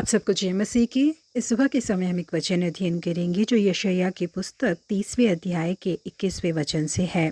आप सबको जय मसीह की। इस सुबह के समय हम एक वचन अध्ययन करेंगे जो यशायाह की पुस्तक 30वें अध्याय के 21वें वचन से है।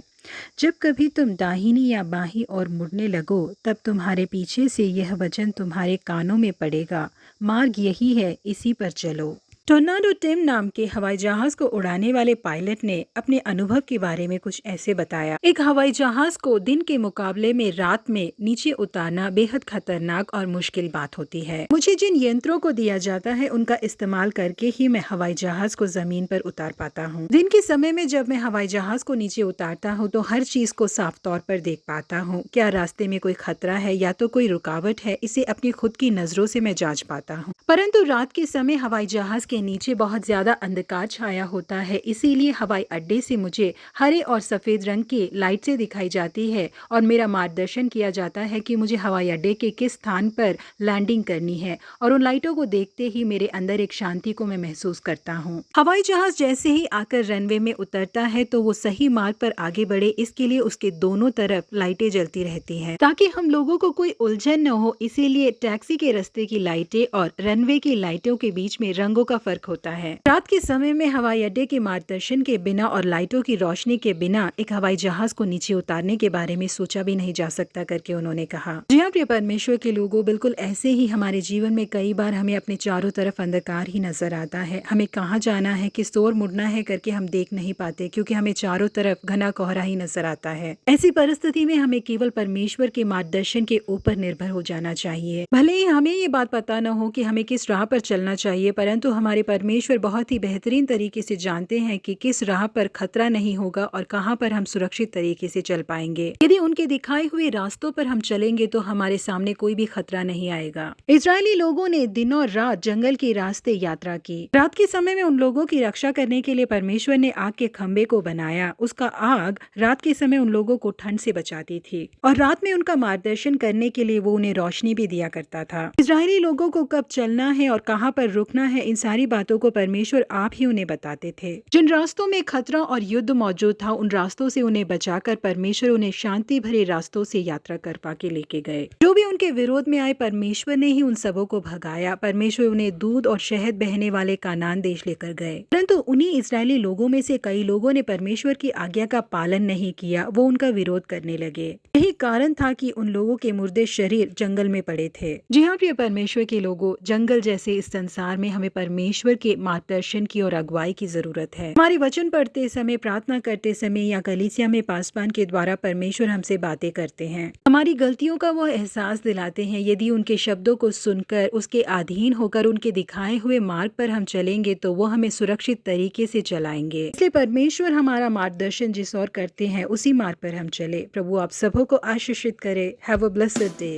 जब कभी तुम दाहिनी या बाहीं ओर मुड़ने लगो तब तुम्हारे पीछे से यह वचन तुम्हारे कानों में पड़ेगा, मार्ग यही है, इसी पर चलो। टोर्नाडो टिम नाम के हवाई जहाज को उड़ाने वाले पायलट ने अपने अनुभव के बारे में कुछ ऐसे बताया। एक हवाई जहाज को दिन के मुकाबले में रात में नीचे उतारना बेहद खतरनाक और मुश्किल बात होती है। मुझे जिन यंत्रों को दिया जाता है उनका इस्तेमाल करके ही मैं हवाई जहाज को जमीन पर उतार पाता हूँ। दिन के समय में जब मैं हवाई जहाज को नीचे उतारता हूँ तो हर चीज को साफ तौर पर देख पाता हूँ। क्या रास्ते में कोई खतरा है या तो कोई रुकावट है, इसे अपनी खुद की नजरों से मैं जांच पाता हूँ। परंतु रात के समय हवाई जहाज के नीचे बहुत ज्यादा अंधकार छाया होता है, इसीलिए हवाई अड्डे से मुझे हरे और सफेद रंग की लाइटें दिखाई जाती है और मेरा मार्गदर्शन किया जाता है कि मुझे हवाई अड्डे के किस स्थान पर लैंडिंग करनी है, और उन लाइटों को देखते ही मेरे अंदर एक शांति को मैं महसूस करता हूँ। हवाई जहाज जैसे ही आकर रनवे में उतरता है तो वो सही मार्ग पर आगे बढ़े, इसके लिए उसके दोनों तरफ लाइटें जलती रहती हैं ताकि हम लोगों को कोई उलझन न हो। इसीलिए टैक्सी के रास्ते की लाइटें और रनवे की लाइटों के बीच में रंगों का फर्क होता है। रात के समय में हवाई अड्डे के मार्गदर्शन के बिना और लाइटों की रोशनी के बिना एक हवाई जहाज को नीचे उतारने के बारे में सोचा भी नहीं जा सकता, करके उन्होंने कहा। जी हाँ प्रिय परमेश्वर के लोगों, बिल्कुल ऐसे ही हमारे जीवन में कई बार हमें अपने चारों तरफ अंधकार ही नजर आता है। हमें कहाँ जाना है, किस ओर मुड़ना है करके हम देख नहीं पाते, क्योंकि हमें चारों तरफ घना कोहरा ही नजर आता है। ऐसी परिस्थिति में हमें केवल परमेश्वर के मार्गदर्शन के ऊपर निर्भर हो जाना चाहिए। भले ही हमें ये बात पता न हो कि हमें किस राह पर चलना चाहिए, परंतु हमारे परमेश्वर बहुत ही बेहतरीन तरीके से जानते हैं कि किस राह पर खतरा नहीं होगा और कहां पर हम सुरक्षित तरीके से चल पाएंगे। यदि उनके दिखाए हुए रास्तों पर हम चलेंगे तो हमारे सामने कोई भी खतरा नहीं आएगा। इजरायली लोगों ने दिन और रात जंगल के रास्ते यात्रा की। रात के समय में उन लोगों की रक्षा करने के लिए परमेश्वर ने आग के खंबे को बनाया। उसका आग रात के समय उन लोगों को ठंड से बचाती थी और रात में उनका मार्गदर्शन करने के लिए वो उन्हें रोशनी भी दिया करता था। इजरायली लोगों को कब चलना है और कहां पर रुकना है, इन सारी बातों को परमेश्वर आप ही उन्हें बताते थे। जिन रास्तों में खतरा और युद्ध मौजूद था उन रास्तों से उन्हें बचाकर परमेश्वर उन्हें शांति भरे रास्तों से यात्रा करवा के लेके गए। जो भी उनके विरोध में आए परमेश्वर ने ही उन सबों को भगाया। परमेश्वर उन्हें दूध और शहद बहने वाले कानान देश लेकर गए। परंतु उन्हीं इजरायली लोगों में से कई लोगों ने परमेश्वर की आज्ञा का पालन नहीं किया, वो उनका विरोध करने लगे। यही कारण था कि उन लोगों के मुर्दे शरीर जंगल में पड़े थे। जी हाँ प्रिय परमेश्वर के लोगों, जंगल जैसे इस संसार में हमें परमेश्वर के मार्गदर्शन की और अगुवाई की जरूरत है। हमारे वचन पढ़ते समय, प्रार्थना करते समय या कलीसिया में पासवान के द्वारा परमेश्वर हमसे बातें करते हैं, हमारी गलतियों का वो एहसास दिलाते हैं। यदि उनके शब्दों को सुनकर उसके अधीन होकर उनके दिखाए हुए मार्ग पर हम चलेंगे तो वो हमें सुरक्षित तरीके से चलाएंगे। इसलिए परमेश्वर हमारा मार्गदर्शन जिस ओर करते हैं उसी मार्ग पर हम चले। प्रभु आप सबों को आशीषित करे। Have a blessed day.